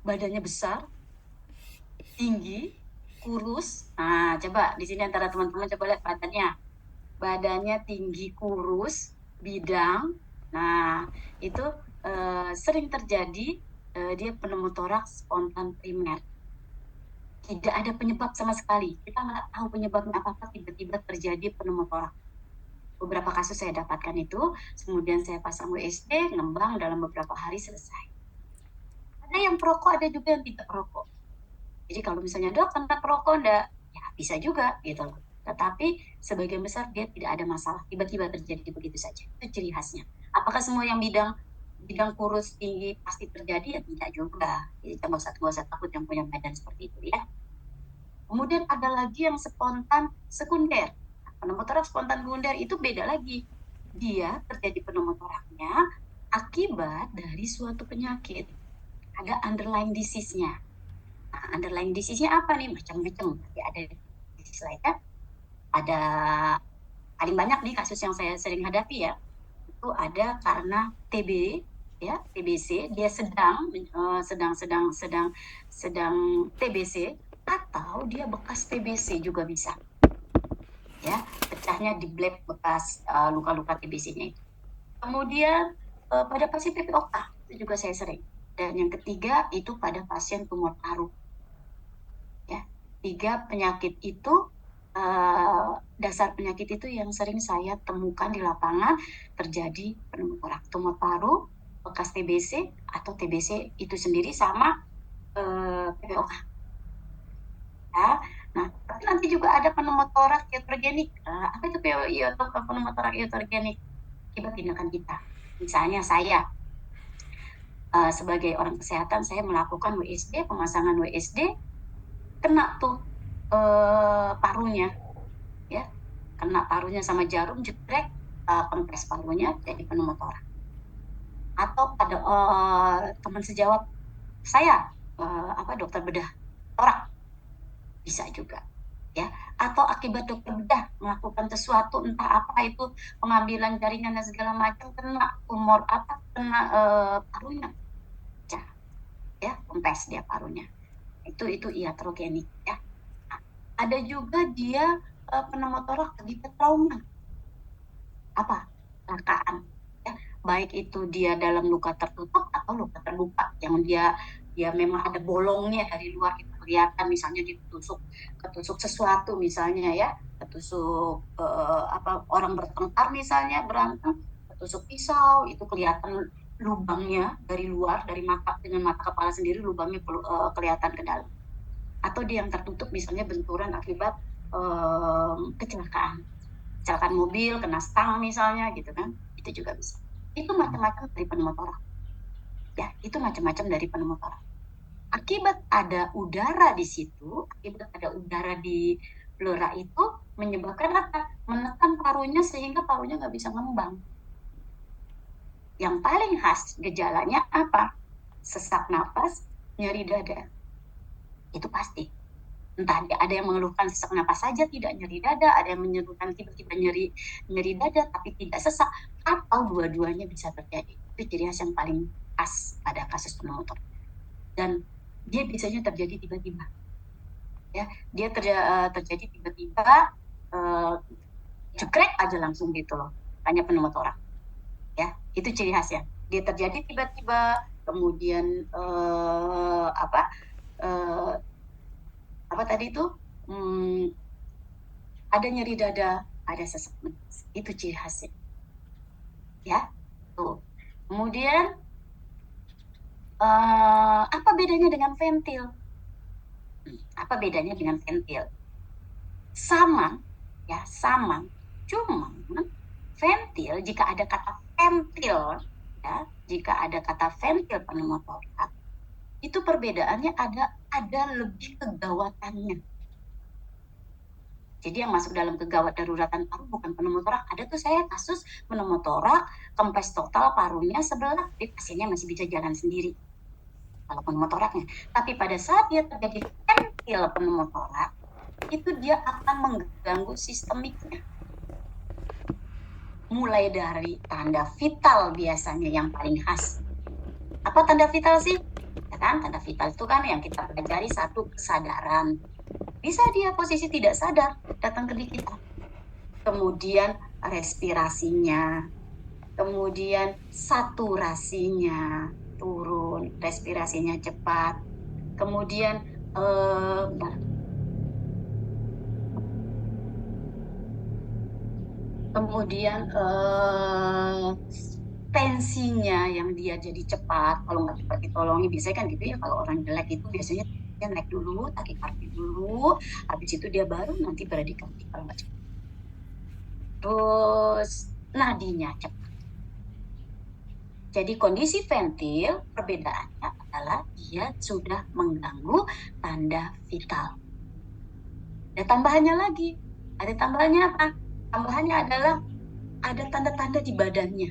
badannya besar, tinggi, kurus. Nah, coba di sini antara teman-teman coba lihat badannya. Badannya tinggi, kurus, bidang. Nah, itu sering terjadi dia pneumotoraks spontan primer. Tidak ada penyebab sama sekali. Kita nggak tahu penyebabnya apa-apa, tiba-tiba terjadi pneumotoraks. Beberapa kasus saya dapatkan itu, kemudian saya pasang WSD, ngembang dalam beberapa hari selesai. Ada yang perokok, ada juga yang tidak perokok. Jadi kalau misalnya dok kena perokok enggak, ya bisa juga gitu loh. Tetapi sebagian besar dia tidak ada masalah, tiba-tiba terjadi begitu saja. Itu ciri khasnya. Apakah semua yang bidang bidang kurus tinggi pasti terjadi? Ya tidak juga. Jadi nggak usah takut yang punya badan seperti itu ya. Kemudian ada lagi yang spontan sekunder. Pneumotoraks spontan sekunder itu beda lagi. Dia terjadi pneumotoraknya akibat dari suatu penyakit. Ada underlying disease-nya. Nah, underlying disease-nya apa nih? Macam-macam. Ya, ada disease lainnya. Ada paling banyak nih kasus yang saya sering hadapi ya. Itu ada karena TB, ya TBC. Dia sedang TBC atau dia bekas TBC juga bisa. Ya, pecahnya di bleb bekas luka-luka TBC-nya itu. Kemudian pada pasien PPOK itu juga saya sering. Dan yang ketiga itu pada pasien tumor paru. Ya, tiga penyakit itu dasar penyakit itu yang sering saya temukan di lapangan terjadi pneumotoraks tumor paru, bekas TBC atau TBC itu sendiri sama PPOK. Ya. Nah, tapi nanti juga ada pneumotoraks iatrogenik. Apa itu pneumotoraks iatrogenik? Akibat tindakan kita. Misalnya saya sebagai orang kesehatan saya melakukan WSD, pemasangan WSD, kena tuh parunya, ya, kena parunya sama jarum jebrek, kempes parunya jadi pneumotoraks. Atau pada teman sejawat saya, dokter bedah torak bisa juga. Ya, atau akibat dokter bedah melakukan sesuatu entah apa itu pengambilan jaringan dan segala macam kena tumor kena parunya, ya kempes dia parunya itu iatrogenik ya. Nah, ada juga dia pneumotoraks akibat trauma apa kecelakaan ya, baik itu dia dalam luka tertutup atau luka terbuka yang dia memang ada bolongnya dari luar itu kelihatan, misalnya ketusuk sesuatu misalnya ya, ketusuk orang bertengkar misalnya berantem, ketusuk pisau itu kelihatan lubangnya dari luar, dari mata dengan mata kepala sendiri lubangnya kelihatan ke dalam. Atau dia yang tertutup misalnya benturan akibat kecelakaan mobil kena stang misalnya gitu kan, itu juga bisa. Itu macam-macam dari pneumotoraks ya, itu macam-macam dari pneumotoraks. Akibat ada udara di situ, akibat ada udara di pleura itu menyebabkan apa? Menekan parunya sehingga parunya nggak bisa ngembang. Yang paling khas gejalanya apa? Sesak napas, nyeri dada. Itu pasti. Entah ada yang mengeluhkan sesak napas saja tidak nyeri dada, ada yang mengeluhkan tiba-tiba nyeri dada tapi tidak sesak, atau dua-duanya bisa terjadi. Itu ciri khas yang paling khas pada kasus pneumotor. Dan dia biasanya terjadi tiba-tiba. Ya, dia terjadi tiba-tiba, cekrek aja langsung gitu loh. Hanya pneumotoraks. Ya, itu ciri khasnya. Dia terjadi tiba-tiba, kemudian apa tadi itu ada nyeri dada, ada sesak napas. Itu ciri khasnya. Ya, tuh. Kemudian apa bedanya dengan ventil? Apa bedanya dengan ventil? Sama, ya sama. Cuma ventil, jika ada kata ventil, ya, jika ada kata ventil pneumotoraks, itu perbedaannya ada lebih kegawatannya. Jadi yang masuk dalam kegawat daruratan paru bukan pneumotoraks. Ada tuh saya kasus pneumotoraks, kempes total parunya sebelah, tapi pasiennya masih bisa jalan sendiri. Kalau pneumotoraksnya. Tapi pada saat dia terjadi ventil pneumotoraks, itu dia akan mengganggu sistemiknya. Mulai dari tanda vital biasanya yang paling khas. Apa tanda vital sih? kan? Tanda vital itu kan yang kita pelajari, satu, kesadaran. Bisa dia posisi tidak sadar datang ke kita. Kemudian respirasinya, kemudian saturasinya turun, respirasinya cepat, kemudian tensinya yang dia jadi cepat. Kalau nggak cepat ditolongi, biasanya kan gitu ya, kalau orang jelek itu biasanya dia naik dulu, takikardia dulu, habis itu dia baru nanti bradikardia kalau nggak cepat. Terus nadinya cepat. Jadi kondisi ventil perbedaannya adalah dia sudah mengganggu tanda vital. Ada tambahannya lagi. Ada tambahannya apa? Tambahannya adalah ada tanda-tanda di badannya.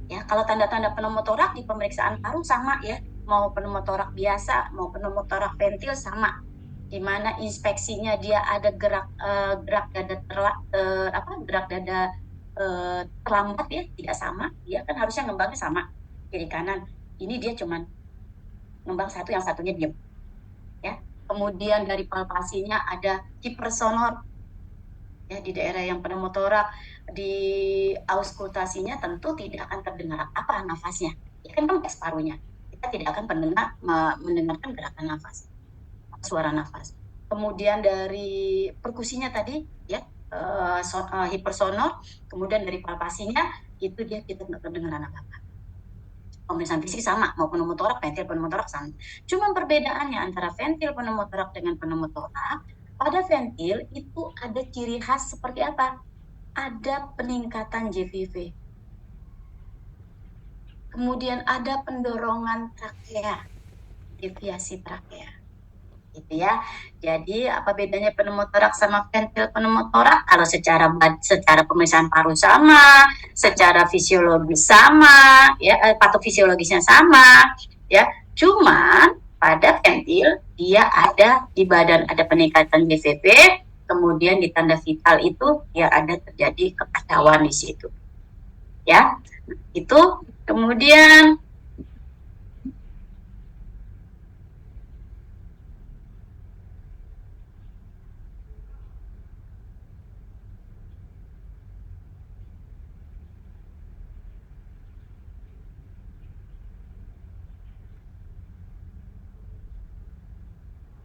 Ya, kalau tanda-tanda pneumotorak di pemeriksaan paru sama ya, mau pneumotorak biasa, mau pneumotorak ventil sama. Di mana inspeksinya dia ada gerak dada gerak dada terlambat ya, tidak sama. Dia kan harusnya ngembangnya sama kiri kanan. Ini dia cuman ngembang satu, yang satunya diam. Ya. Kemudian dari palpasinya ada hipersonor. Ya, di daerah yang pneumotorak, di auskultasinya tentu tidak akan terdengar apa nafasnya. Ya kan kempes parunya. Kita tidak akan mendengarkan gerakan nafas, suara nafas. Kemudian dari perkusinya tadi ya, hipersonor, kemudian dari palpasinya itu dia kita nggak kedengaran apa-apa. Pemeriksaan fisik sama, mau pneumotorak, ventil pneumotorak sama. Cuma perbedaannya antara ventil pneumotorak dengan pneumotorak, pada ventil itu ada ciri khas seperti apa? Ada peningkatan JVV. Kemudian ada pendorongan trakea, deviasi trakea. Gitu ya. Jadi apa bedanya pneumotorak sama ventil pneumotorak? Kalau secara pemeriksaan paru sama, secara fisiologis sama, ya patofisiologisnya sama, ya. Cuman pada ventil dia ada di badan ada peningkatan JVV, kemudian di tanda vital itu ya ada terjadi kekacauan di situ. Ya. Itu kemudian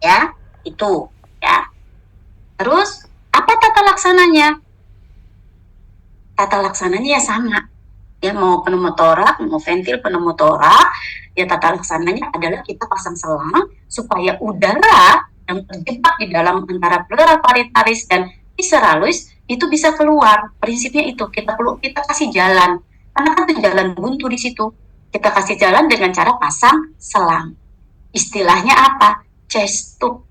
ya, itu ya. Terus apa tata laksananya? Tata laksananya ya sama. Ya mau pneumotorak, mau ventil pneumotorak, ya tata laksananya adalah kita pasang selang supaya udara yang terjebak di dalam antara pleura paritalis dan visceralis itu bisa keluar. Prinsipnya itu kita kasih jalan. Karena kan jalan buntu di situ. Kita kasih jalan dengan cara pasang selang. Istilahnya apa? Chest tube.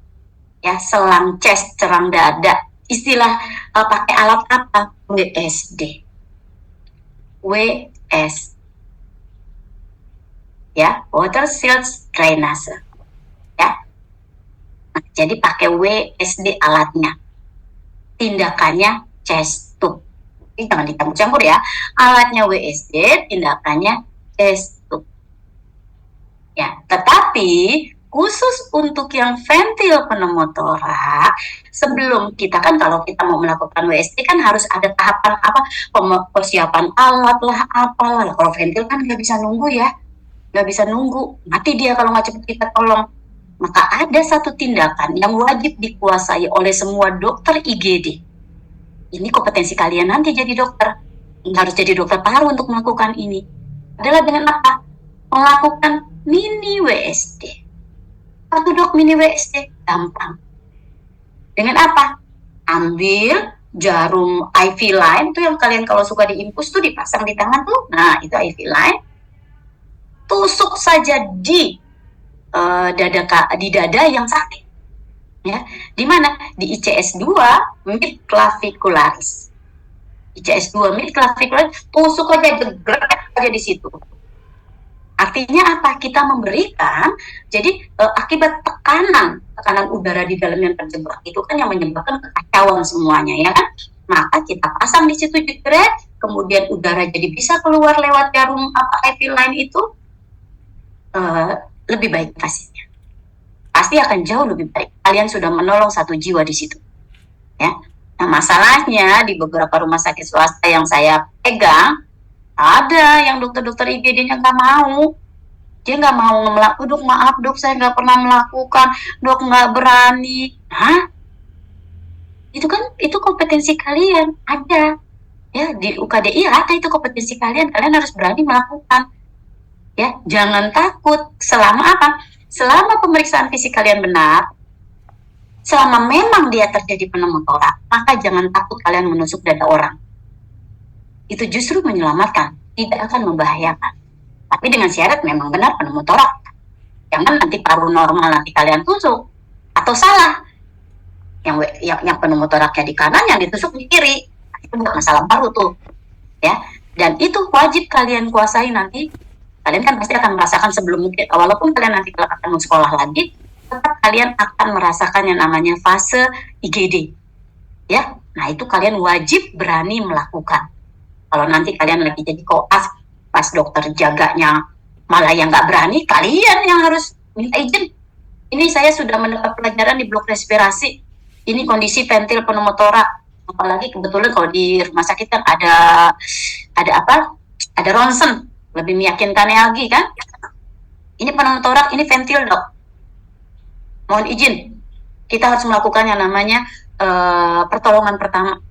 Ya, selang chest, cerang dada. Istilah pakai alat apa? WSD. WS. Ya, water silts drainase. Ya. Nah, jadi pakai WSD alatnya. Tindakannya chest tube. Ini jangan dicampur-campur ya. Alatnya WSD, tindakannya chest tube. Ya, tetapi khusus untuk yang ventil pneumotorak, sebelum kita kan kalau kita mau melakukan WSD kan harus ada tahapan apa, persiapan alat lah, apalah. Kalau ventil kan nggak bisa nunggu ya, nggak bisa nunggu, mati dia kalau nggak cepat kita tolong. Maka ada satu tindakan yang wajib dikuasai oleh semua dokter IGD. Ini kompetensi kalian nanti jadi dokter. Harus jadi dokter paru untuk melakukan ini. Adalah dengan apa? Melakukan mini WSD. Apa dok mini WSD? Gampang. Dengan apa? Ambil jarum IV line, itu yang kalian kalau suka diinfus tuh dipasang di tangan tuh. Nah, itu IV line. Tusuk saja di dada yang sakit. Ya, di mana? Di ICS 2 mid clavicularis. ICS 2 mid clavicularis, tusuk aja, jegrek aja di situ. Artinya apa? Kita memberikan, jadi akibat tekanan udara di dalam yang terjebak itu kan yang menyebabkan kekacauan semuanya ya kan. Maka kita pasang di situ jegrek, kemudian udara jadi bisa keluar lewat jarum IV line itu, lebih baik hasilnya. Pasti akan jauh lebih baik. Kalian sudah menolong satu jiwa di situ. Ya. Nah, masalahnya di beberapa rumah sakit swasta yang saya pegang, ada yang dokter-dokter IGD-nya nggak mau. Dia nggak mau melakukan, dok maaf dok, saya nggak pernah melakukan, dok nggak berani. Hah? Itu kan, itu kompetensi kalian, ada. Ya, di UKDI ada itu kompetensi kalian harus berani melakukan. Ya, jangan takut. Selama apa? Selama pemeriksaan fisik kalian benar, selama memang dia terjadi pneumotorak, maka jangan takut kalian menusuk dada orang. Itu justru menyelamatkan, tidak akan membahayakan. Tapi dengan syarat memang benar pneumotorak. Jangan nanti paru normal nanti kalian tusuk, atau salah. Yang pneumotoraknya di kanan, yang ditusuk di kiri. Itu bukan masalah baru tuh. Ya. Dan itu wajib kalian kuasai nanti. Kalian kan pasti akan merasakan sebelum mungkin, walaupun kalian nanti akan sekolah lagi, tetap kalian akan merasakan yang namanya fase IGD. Ya, nah itu kalian wajib berani melakukan. Kalau nanti kalian lagi jadi koas, pas dokter jaganya malah yang nggak berani, kalian yang harus minta izin. Ini saya sudah mendapat pelajaran di blok respirasi. Ini kondisi ventil pneumotorak. Apalagi kebetulan kalau di rumah sakit kan ada apa? Ada ronsen, lebih meyakinkan lagi kan? Ini pneumotorak, ini ventil dok. Mohon izin, kita harus melakukan yang namanya pertolongan pertama,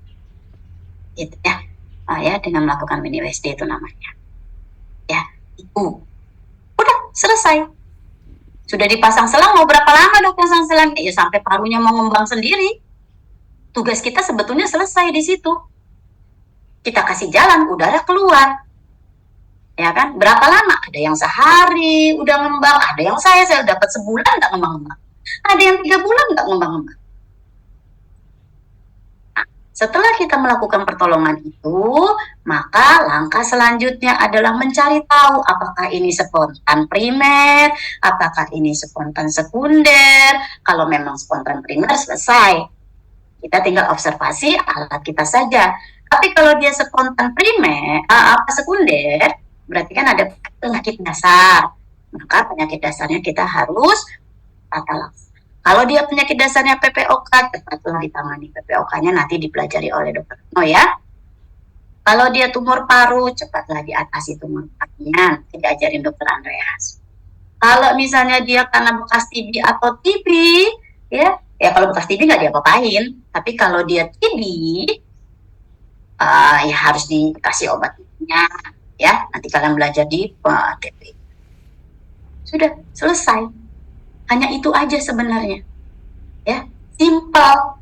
gitu ya. Ya, dengan melakukan mini USD itu namanya. Ya, itu. Udah, selesai. Sudah dipasang selang, mau berapa lama dok pasang selang? Ya sampai parunya mau ngembang sendiri. Tugas kita sebetulnya selesai di situ. Kita kasih jalan, udara keluar. Ya kan? Berapa lama? Ada yang sehari udah ngembang, ada yang saya dapat sebulan nggak ngembang-ngembang. Ada yang 3 bulan nggak ngembang-ngembang. Setelah kita melakukan pertolongan itu, maka langkah selanjutnya adalah mencari tahu apakah ini spontan primer, apakah ini spontan sekunder. Kalau memang spontan primer, selesai. Kita tinggal observasi alat kita saja. Tapi kalau dia spontan primer, sekunder, berarti kan ada penyakit dasar. Maka penyakit dasarnya kita harus tata laksana. Kalau dia penyakit dasarnya PPOK, cepatlah ditangani PPOK-nya, nanti dipelajari oleh dokter No ya. Kalau dia tumor paru, cepatlah diatasi tumor parunya, nanti diajarin dokter Andreas. Kalau misalnya dia karena bekas TB atau TB, ya kalau bekas TB nggak diapa-apain. Tapi kalau dia TB, ya harus dikasih obatnya, ya. Nanti kalian belajar di TB. Sudah selesai. Hanya itu aja sebenarnya. Ya, simpel.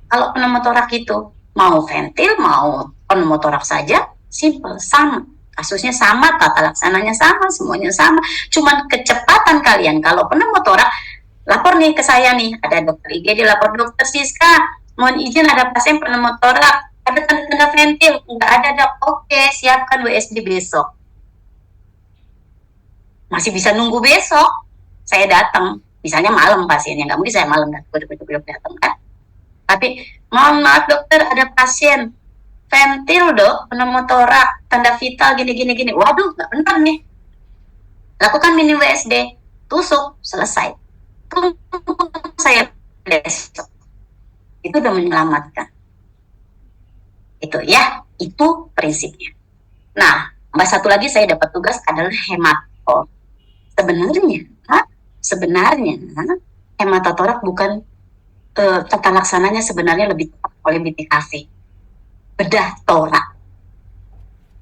Kalau pneumotorak itu mau ventil, mau pneumotorak saja, simpel, sama. Kasusnya sama, tata laksananya sama, semuanya sama. Cuman kecepatan kalian. Kalau pneumotorak, lapor nih ke saya nih, ada dokter IGD, lapor dokter Siska, mohon izin ada pasien pneumotorak, ada tanda-tanda ventil, nggak ada dok. Oke, siapkan WSD besok. Masih bisa nunggu besok, saya datang. Misalnya malam pasiennya, nggak mungkin saya malam datang kan. Tapi mohon maaf dokter, ada pasien ventil dok, pneumotorak, tanda vital gini. Waduh, nggak benar nih. Lakukan mini WSD, tusuk, selesai. Tunggu saya besok. Itu udah menyelamatkan. Itu ya, itu prinsipnya. Nah, satu lagi saya dapat tugas adalah hematom. Sebenarnya hematotorak bukan tata laksananya sebenarnya lebih tepat oleh BPKV. Bedah torak.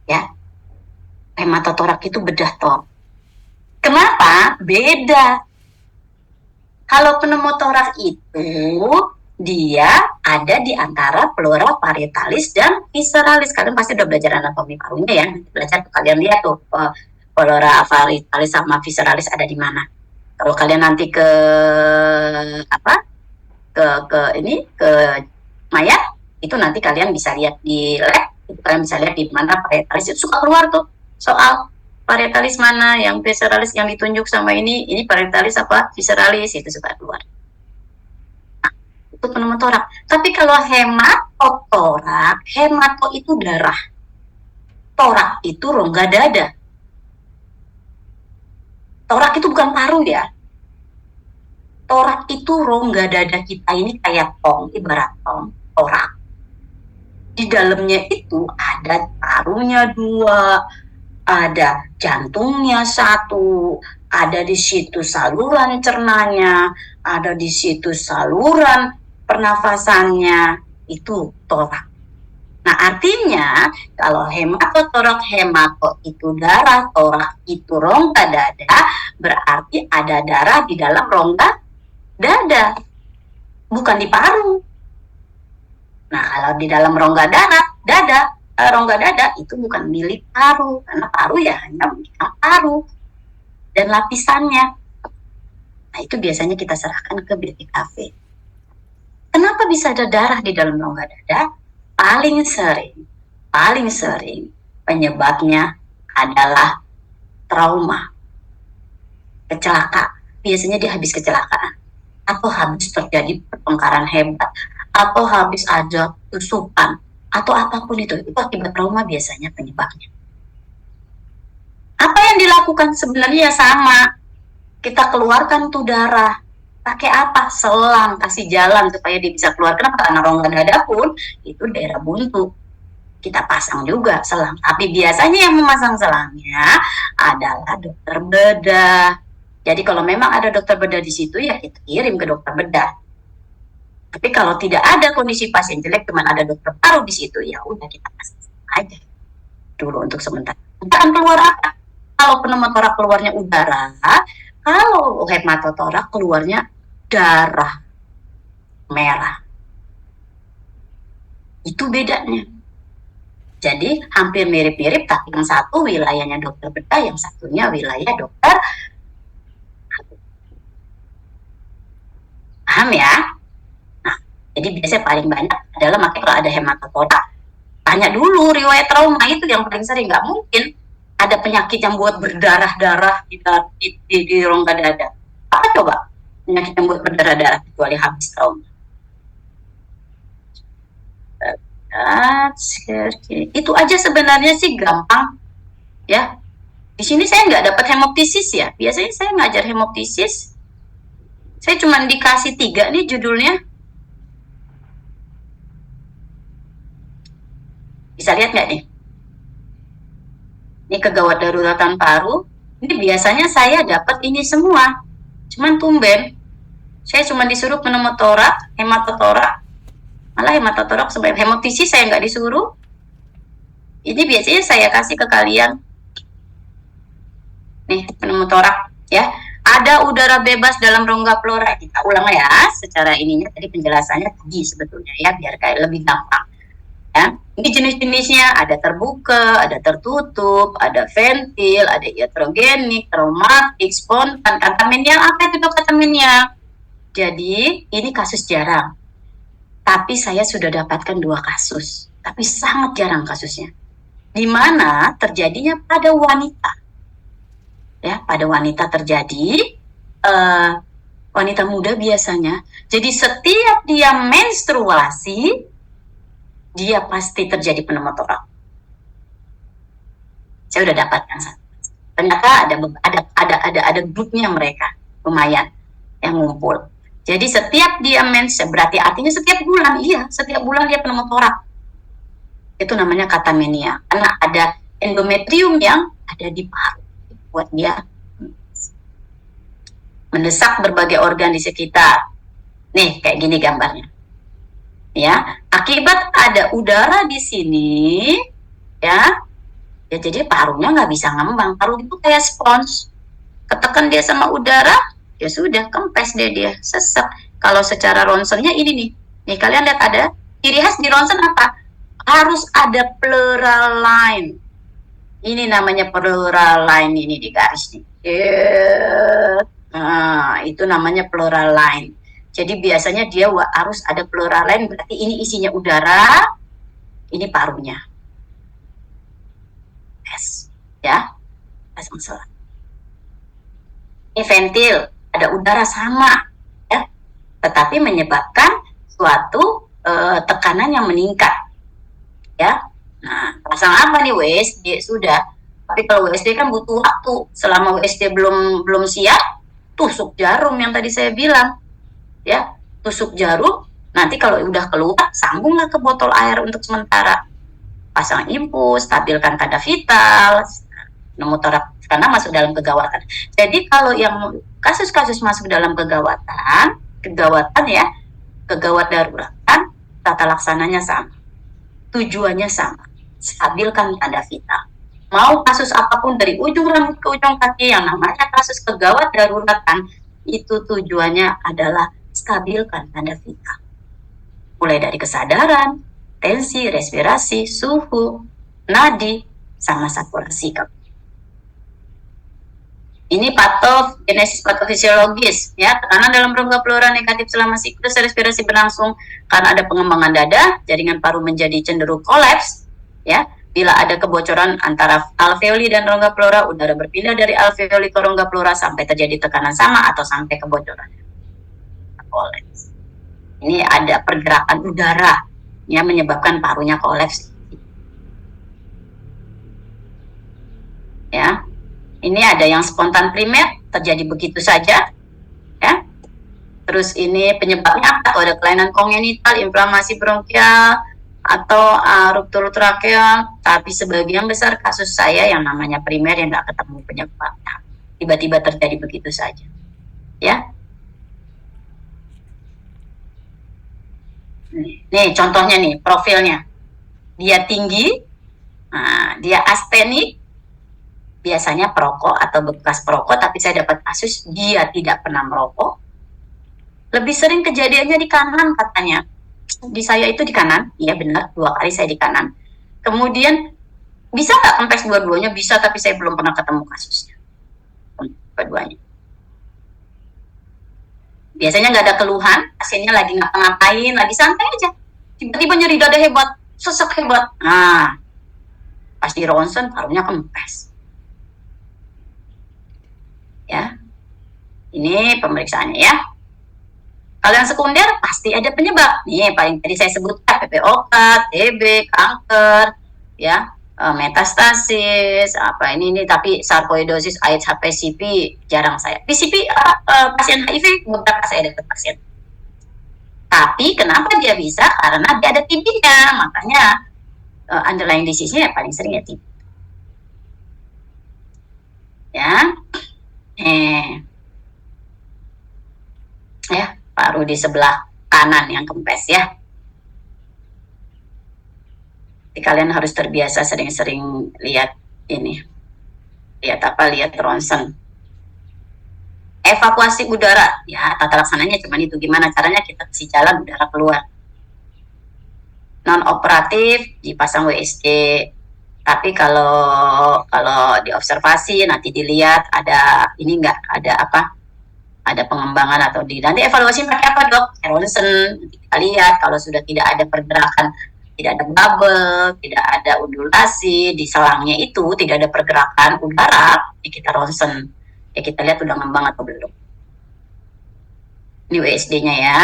Ya. Hematotorak itu bedah torak. Kenapa? Beda. Kalau pneumotorak itu dia ada di antara pleura parietalis dan visceralis. Kalian pasti udah belajar anatomi parunya ya. Belajar kalian lihat tuh pleura parietalis sama visceralis ada di mana. Kalau kalian nanti ke mayat itu nanti kalian bisa lihat di lab, itu kalian bisa lihat di mana parietalis itu suka keluar tuh soal parietalis mana yang visceralis yang ditunjuk sama ini parietalis apa visceralis itu suka keluar. Nah, itu pneumotorak. Tapi kalau hematotorak, hemato itu darah, torak itu rongga dada. Torak itu bukan paru ya. Torak itu rongga dada kita ini kayak tong, ibarat tong, torak. Di dalamnya itu ada parunya 2, ada jantungnya 1, ada di situ saluran cernanya, ada di situ saluran pernafasannya, itu torak. Nah, artinya kalau hematotorak, hemato itu darah, torak itu rongga dada, berarti ada darah di dalam rongga dada, bukan di paru. Nah, kalau di dalam rongga rongga dada itu bukan milik paru, karena paru ya hanya milik paru dan lapisannya. Nah, itu biasanya kita serahkan ke BPKV. Kenapa bisa ada darah di dalam rongga dada? Paling sering penyebabnya adalah trauma, kecelakaan. Biasanya dia habis kecelakaan, atau habis terjadi pertengkaran hebat, atau habis ada tusukan, atau apapun itu akibat trauma biasanya penyebabnya. Apa yang dilakukan sebenarnya sama, kita keluarkan tuh darah. Pakai apa? Selang, kasih jalan supaya dia bisa keluar. Kenapa? Karena rongga dada pun itu daerah buntu. Kita pasang juga selang. Tapi biasanya yang memasang selangnya adalah dokter bedah. Jadi kalau memang ada dokter bedah di situ, ya kita kirim ke dokter bedah. Tapi kalau tidak ada kondisi pasien jelek, cuma ada dokter paru di situ, ya udah kita pasang aja dulu untuk sementara. Kita akan keluar apa? Kalau pneumotorak keluarnya udara, kalau hematotorak keluarnya darah merah. Itu bedanya. Jadi hampir mirip-mirip, tapi yang satu wilayahnya dokter bedah, yang satunya wilayah dokter. Paham ya? Nah, jadi biasanya paling banyak adalah makanya kalau ada hematotorak, tanya dulu riwayat trauma, itu yang paling sering. Nggak mungkin ada penyakit yang buat berdarah-darah di rongga dada. Apa coba penyakit yang buat berdarah-darah kecuali habis trauma? Itu aja sebenarnya sih gampang ya. Di sini saya nggak dapat hemoptisis ya. Biasanya saya ngajar hemoptisis, saya cuma dikasih 3 nih judulnya. Bisa lihat nggak nih? Ini kegawat daruratan paru. Ini biasanya saya dapat ini semua. Cuman tumben, saya cuma disuruh pneumotorak, hematotorak. Malah hematotorak sebagai hemoptisis saya nggak disuruh. Ini biasanya saya kasih ke kalian. Nih, pneumotorak ya. Ada udara bebas dalam rongga pleura. Kita ulang ya, secara ininya tadi penjelasannya tadi sebetulnya ya, biar kayak lebih gampang. Ya. Ini jenis-jenisnya ada terbuka, ada tertutup, ada ventil, ada iatrogenik, traumatik, spontan. Kata menial apa itu kata menial? Jadi ini kasus jarang. Tapi saya sudah dapatkan 2 kasus. Tapi sangat jarang kasusnya. Di mana terjadinya pada wanita. Ya, pada wanita terjadi, wanita muda biasanya. Jadi setiap dia menstruasi, dia pasti terjadi pneumotorak. Saya udah dapatkan. Ternyata ada grupnya mereka, lumayan yang ngumpul. Jadi setiap dia mens, berarti artinya setiap bulan, iya, setiap bulan dia pneumotorak. Itu namanya katamenia, karena ada endometrium yang ada di paru, buat dia mendesak berbagai organ di sekitar. Nih, kayak gini gambarnya. Ya, akibat ada udara di sini, ya jadi parunya nggak bisa ngembang. Paru itu kayak spons, ketekan dia sama udara, ya sudah kempes deh dia, sesek. Kalau secara ronsennya ini nih kalian lihat ada ciri khas di ronsen apa? Harus ada pleural line. Ini namanya pleural line, ini di garis nih. Nah, itu namanya pleural line. Jadi biasanya dia harus ada pleural line, berarti ini isinya udara, ini parunya. Yes, ya, pasang selang. Ini ventil, ada udara sama, ya, tetapi menyebabkan suatu tekanan yang meningkat, ya. Nah, pasang apa nih wes? Dia sudah Tapi kalau WSD kan butuh waktu. Selama WSD belum siap, tusuk jarum yang tadi saya bilang, ya, tusuk jarum. Nanti kalau udah keluar, sambunglah ke botol air untuk sementara. Pasang infus, stabilkan tanda vital, pneumotoraks karena masuk dalam kegawatan. Jadi kalau yang kasus-kasus masuk dalam kegawatan ya, kegawat daruratan, tata laksananya sama, tujuannya sama, stabilkan tanda vital. Mau kasus apapun dari ujung rambut ke ujung kaki yang namanya kasus kegawat daruratan, itu tujuannya adalah stabilkan tanda vital. Mulai dari kesadaran, tensi, respirasi, suhu, nadi, sama saturasi. Ini patogenesis patofisiologis, ya, tekanan dalam rongga pleura negatif selama siklus respirasi berlangsung karena ada pengembangan dada, jaringan paru menjadi cenderung kolaps, ya. Bila ada kebocoran antara alveoli dan rongga pleura, udara berpindah dari alveoli ke rongga pleura sampai terjadi tekanan sama atau sampai kebocoran. Kolaps. Ini ada pergerakan udara yang menyebabkan parunya kolaps. Ya. Ini ada yang spontan primer, terjadi begitu saja, ya. Terus ini penyebabnya apa? Atau ada kelainan kongenital, inflamasi bronkial, atau ruptur trakeal. Tapi sebagian besar kasus saya yang namanya primer yang nggak ketemu penyebabnya, tiba-tiba terjadi begitu saja, ya. Nih contohnya nih, profilnya. Dia tinggi, dia astenik, biasanya perokok atau bekas perokok, tapi saya dapat kasus dia tidak pernah merokok. Lebih sering kejadiannya di kanan katanya. Di saya itu di kanan, iya benar, 2 kali saya di kanan. Kemudian bisa nggak kempes dua-duanya? Bisa, tapi saya belum pernah ketemu kasusnya. Dua-duanya. Biasanya nggak ada keluhan, pasiennya lagi ngapa-ngapain, lagi santai aja. Tiba-tiba nyeri dada hebat, sesek hebat. Nah, pas di ronsen parunya kempes. Ya, ini pemeriksaannya ya. Kalau yang sekunder pasti ada penyebab. Nih paling tadi saya sebutkan PPOK, TB, kanker, ya, metastasis, apa ini tapi sarkoidosis, AIDS, HPCP jarang saya. PCP pasien HIV beberapa saya dapat pasien. Tapi kenapa dia bisa? Karena dia ada TB-nya, makanya underlying disease-nya paling sering ya TB. Ya. Ya, paru di sebelah kanan yang kempes ya. Jadi kalian harus terbiasa sering-sering lihat ini. Lihat ronsen. Evakuasi udara, ya tata laksananya cuma itu, gimana caranya kita kasih jalan udara keluar. Non operatif dipasang WSD. Tapi kalau diobservasi nanti dilihat ada ini enggak, ada pengembangan atau nanti evaluasi pakai apa dok? Ronsen, kita lihat kalau sudah tidak ada pergerakan, tidak ada bubble, tidak ada undulasi di selangnya itu, tidak ada pergerakan udara, ya kita ronsen, ya kita lihat udah ngembang atau belum. Ini WSD-nya ya,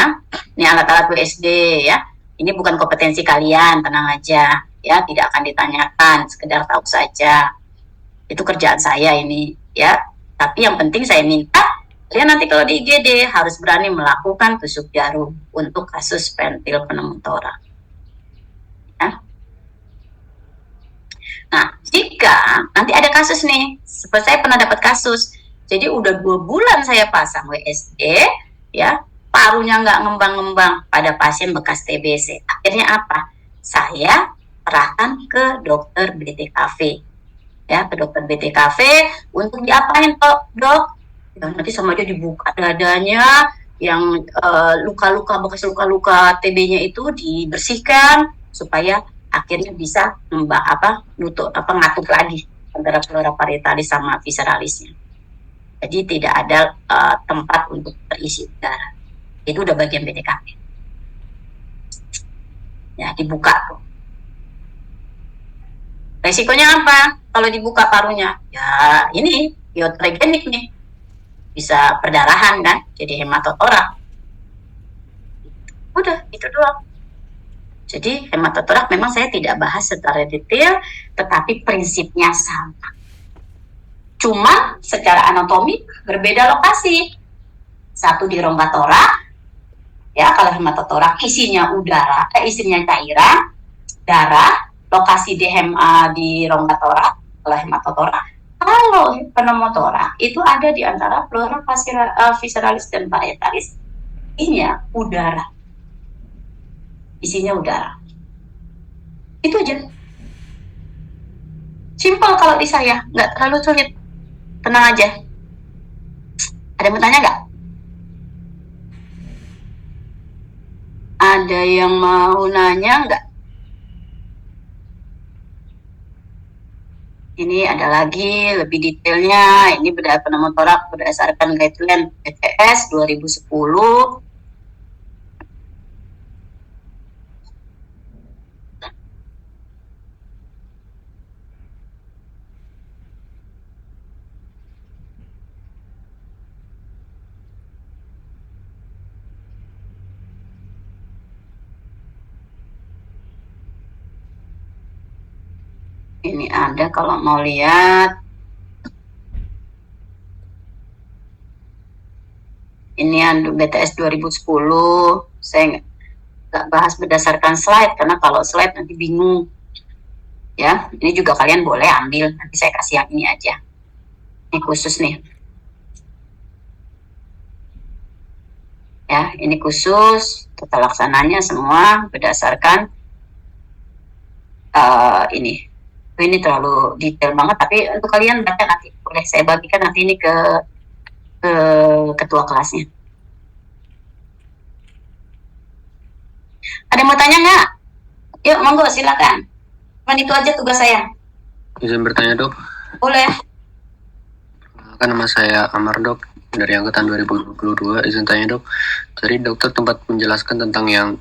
ini alat-alat WSD ya. Ini bukan kompetensi kalian, tenang aja. Ya, tidak akan ditanyakan, sekedar tahu saja. Itu kerjaan saya ini, ya. Tapi yang penting saya minta, kalian nanti kalau di IGD harus berani melakukan tusuk jarum untuk kasus pentil pneumotoraks. Ya. Nah, jika nanti ada kasus nih, seperti saya pernah dapat kasus, jadi udah 2 bulan saya pasang WSD, ya, parunya nggak ngembang-ngembang pada pasien bekas TBC. Akhirnya apa? Saya serahkan ke dokter BTKV, ya, ke dokter BTKV untuk diapain kok dok? Ya, nanti sama dia dibuka dadanya, yang luka-luka bekas luka-luka TB-nya itu dibersihkan supaya akhirnya bisa ngatuk lagi antara pleura parietalis sama visceralisnya. Jadi tidak ada tempat untuk terisi udara. Itu udah bagian BTKV. Ya, dibuka tuh. Resikonya apa kalau dibuka parunya? Ya ini iotrogenik nih, bisa perdarahan kan, jadi hematotoraks. Udah itu doang. Jadi hematotoraks memang saya tidak bahas secara detail, tetapi prinsipnya sama. Cuma secara anatomi berbeda lokasi. Satu di rongga torak, ya kalau hematotorak isinya udara, isinya cairan, darah, lokasi di di rongga torak, kalau hematotorak. Kalau pneumotorak itu ada di antara pleura visceralis dan parietalis, isinya udara. Itu aja. Simpel kalau di saya, nggak terlalu sulit. Tenang aja. Ada yang bertanya nggak? Ada yang mau nanya nggak? Ini ada lagi lebih detailnya. Ini pneumotorak berdasarkan guideline BPS 2010. Ini ada kalau mau lihat. Ini BTS 2010. Saya nggak bahas berdasarkan slide, karena kalau slide nanti bingung. Ya, ini juga kalian boleh ambil. Nanti saya kasih yang ini aja. Ini khusus nih. Ya, ini khusus. Tata laksananya semua berdasarkan ini. Ini terlalu detail banget, tapi untuk kalian baca nanti boleh saya bagikan nanti ini ke ketua kelasnya. Ada yang mau tanya nggak? Yuk, monggo silakan. Cuman itu aja tugas saya. Izin bertanya, Dok? Boleh. Kan nama saya Amar, Dok, dari angkatan 2022. Izin tanya, Dok. Jadi dokter tempat menjelaskan tentang yang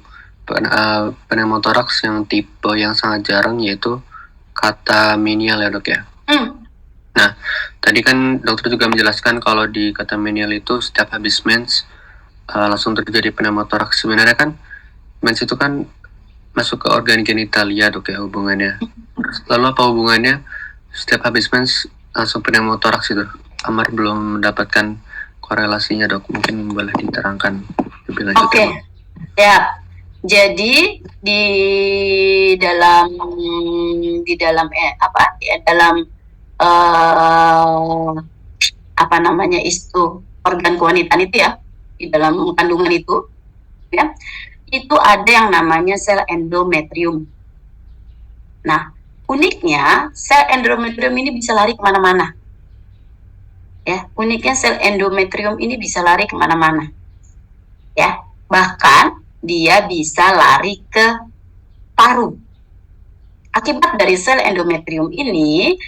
pneumotoraks yang tipe yang sangat jarang, yaitu catamenial ya, Dok ya? Nah, tadi kan dokter juga menjelaskan kalau di catamenial itu setiap habis mens langsung terjadi pneumotoraks. Sebenarnya kan mens itu kan masuk ke organ genitalia, Dok ya, hubungannya. Lalu apa hubungannya setiap habis mens langsung pneumotoraks itu? Amar belum mendapatkan korelasinya, Dok. Mungkin boleh diterangkan lebih lanjut. Oke. Ya. Jadi di dalam itu organ kewanitaan itu ya, di dalam kandungan itu ya, itu ada yang namanya sel endometrium. Nah, uniknya sel endometrium ini bisa lari kemana-mana. Ya, uniknya sel endometrium ini bisa lari kemana-mana. Ya, bahkan dia bisa lari ke paru. Akibat dari sel endometrium ini,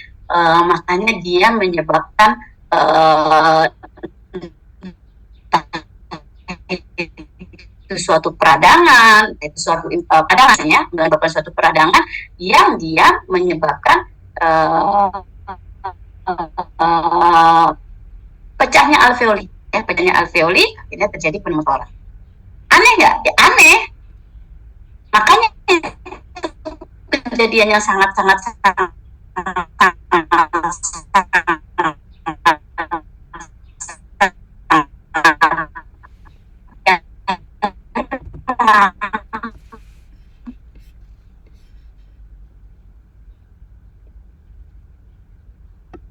makanya dia menyebabkan itu suatu peradangan, menyebabkan suatu peradangan yang dia menyebabkan pecahnya alveoli. Ya, pecahnya alveoli, akhirnya terjadi pneumotoraks. Aneh nggak? Ya, aneh. Makanya kejadian yang sangat